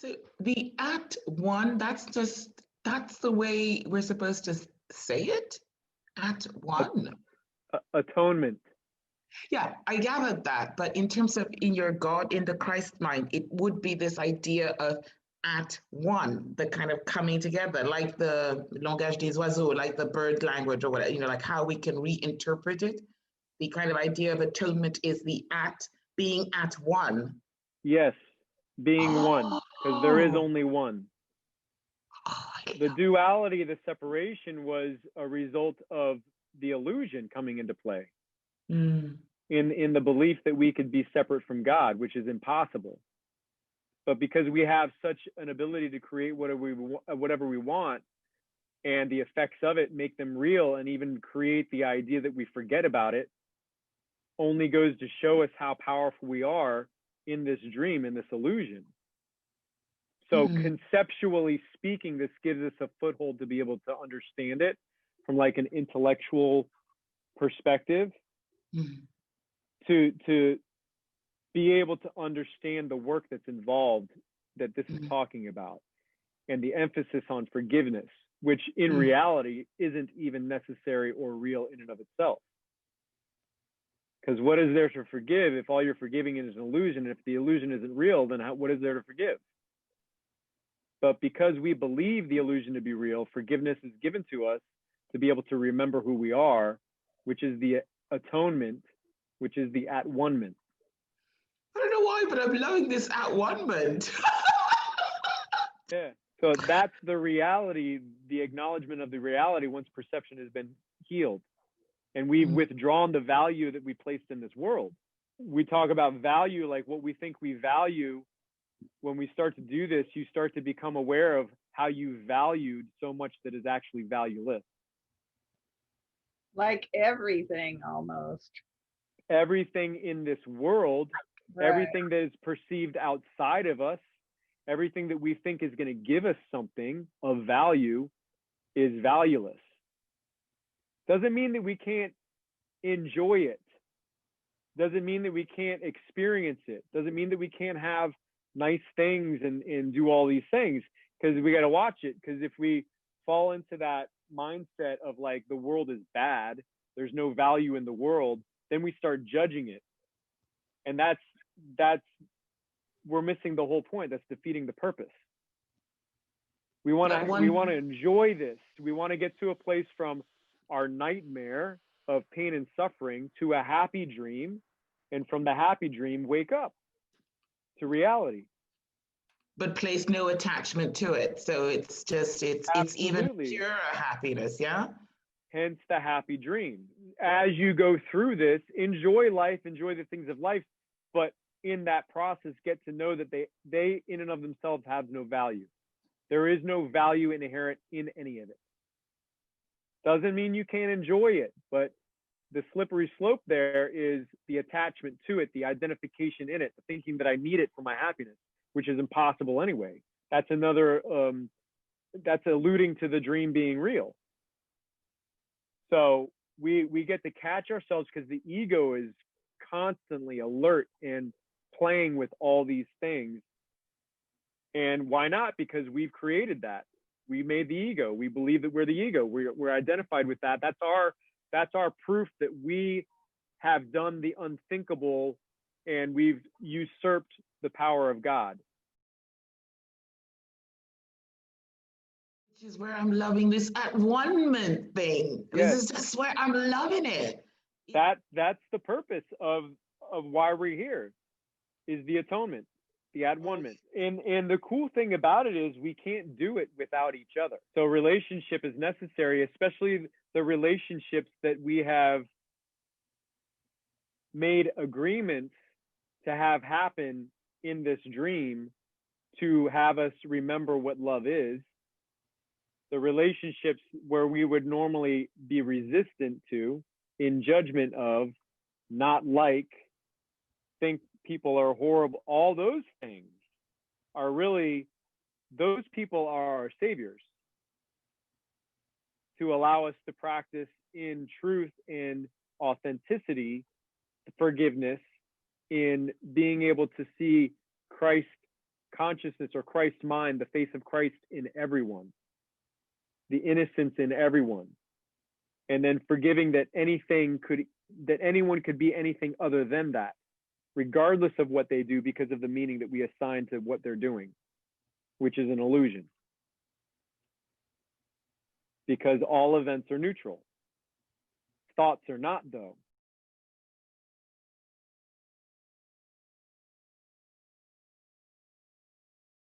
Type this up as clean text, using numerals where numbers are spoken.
So the at one, that's the way we're supposed to say it? At one. Atonement. Yeah, I gathered that. But in terms of in your God, in the Christ mind, it would be this idea of at one, the kind of coming together, like the langage des oiseaux, like the bird language or whatever, like how we can reinterpret it. The kind of idea of atonement is the at being at one. Yes, being one, because there is Oh, only one. I The love duality, the separation was a result of the illusion coming into play mm, in the belief that we could be separate from God, which is impossible. But because we have such an ability to create whatever we want, and the effects of it make them real, and even create the idea that we forget about it, only goes to show us how powerful we are in this dream, in this illusion. So conceptually speaking, this gives us a foothold to be able to understand it from like an intellectual perspective, to be able to understand the work that's involved that this is talking about, and the emphasis on forgiveness, which in reality isn't even necessary or real in and of itself. Because what is there to forgive if all you're forgiving is an illusion? And if the illusion isn't real, then what is there to forgive? But because we believe the illusion to be real, forgiveness is given to us to be able to remember who we are, which is the atonement, which is the at one-ment. I don't know why, but I'm loving this at one-ment. Yeah. So that's the reality, the acknowledgement of the reality once perception has been healed. And we've withdrawn the value that we placed in this world. We talk about value, like what we think we value. When we start to do this, you start to become aware of how you valued so much that is actually valueless. Like everything almost. Everything in this world, Right. Everything that is perceived outside of us, everything that we think is going to give us something of value is valueless. Doesn't mean that we can't enjoy it. Doesn't mean that we can't experience it. Doesn't mean that we can't have nice things and do all these things, because we got to watch it. Because if we fall into that mindset of like the world is bad, there's no value in the world, then we start judging it. And that's we're missing the whole point. That's defeating the purpose. We want to enjoy this. We want to get to a place from our nightmare of pain and suffering to a happy dream, and from the happy dream wake up to reality. But place no attachment to it. So it's just it's even pure happiness, yeah? Hence the happy dream. As you go through this, enjoy life, enjoy the things of life, but in that process, get to know that they in and of themselves have no value. There is no value inherent in any of it. Doesn't mean you can't enjoy it, but the slippery slope there is the attachment to it, the identification in it, the thinking that I need it for my happiness, which is impossible anyway. That's another, that's alluding to the dream being real. So we get to catch ourselves because the ego is constantly alert and playing with all these things. And why not? Because we've created that. We made the ego. We believe that we're the ego. We're identified with that. That's our proof that we have done the unthinkable and we've usurped the power of God. Which is where I'm loving this at one-ment thing. Yes. This is just where I'm loving it. That's the purpose of why we're here, is the atonement, the at one-ment. And the cool thing about it is we can't do it without each other. So relationship is necessary, especially the relationships that we have made agreements to have happen in this dream to have us remember what love is. The relationships where we would normally be resistant to, in judgment of, not like, think people are horrible, all those things are really, those people are our saviors to allow us to practice in truth and authenticity, forgiveness, in being able to see Christ consciousness or Christ's mind, the face of Christ in everyone, the innocence in everyone, and then forgiving that anyone could be anything other than that, regardless of what they do, because of the meaning that we assign to what they're doing, which is an illusion. Because all events are neutral. Thoughts are not, though.